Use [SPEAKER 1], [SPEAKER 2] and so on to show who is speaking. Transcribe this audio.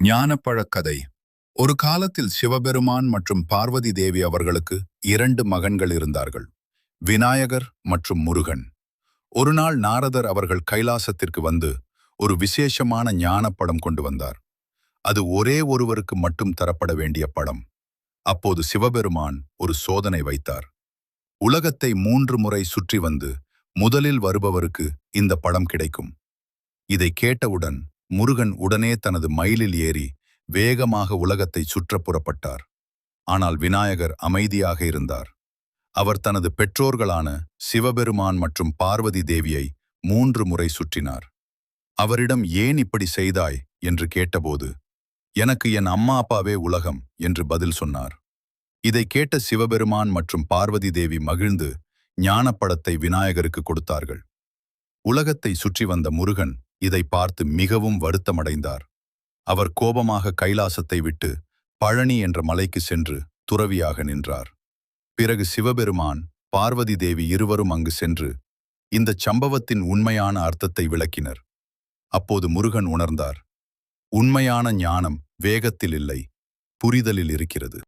[SPEAKER 1] ஞானப்பழக் கதை. ஒரு காலத்தில் சிவபெருமான் மற்றும் பார்வதி தேவி அவர்களுக்கு 2 மகன்கள் இருந்தார்கள், விநாயகர் மற்றும் முருகன். ஒரு நாள் நாரதர் அவர்கள் கைலாசத்திற்கு வந்து ஒரு விசேஷமான ஞானப்படம் கொண்டு வந்தார். அது ஒரே ஒருவருக்கு மட்டும் தரப்பட வேண்டிய படம். அப்போது சிவபெருமான் ஒரு சோதனை வைத்தார். உலகத்தை 3 முறை சுற்றி வந்து முதலில் வருபவருக்கு இந்த படம் கிடைக்கும். இதை கேட்டவுடன் முருகன் உடனே தனது மயிலில் ஏறி வேகமாக உலகத்தை சுற்ற புறப்பட்டார். ஆனால் விநாயகர் அமைதியாக இருந்தார். அவர் தனது பெற்றோர்களான சிவபெருமான் மற்றும் பார்வதி தேவியை 3 முறை சுற்றினார். அவரிடம் ஏன் இப்படி செய்தாய் என்று கேட்டபோது, எனக்கு என் அம்மா அப்பாவே உலகம் என்று பதில் சொன்னார். இதை கேட்ட சிவபெருமான் மற்றும் பார்வதி தேவி மகிழ்ந்து ஞானப்படத்தை விநாயகருக்கு கொடுத்தார்கள். உலகத்தை சுற்றி வந்த முருகன் இதை பார்த்து மிகவும் வருத்தமடைந்தார். அவர் கோபமாக கைலாசத்தை விட்டு பழனி என்ற மலைக்கு சென்று துறவியாக நின்றார். பிறகு சிவபெருமான், பார்வதி தேவி இருவரும் அங்கு சென்று இந்த சம்பவத்தின் உண்மையான அர்த்தத்தை விளக்கினர். அப்போது முருகன் உணர்ந்தார், உண்மையான ஞானம் வேகத்தில் இல்லை, புரிதலில் இருக்கிறது.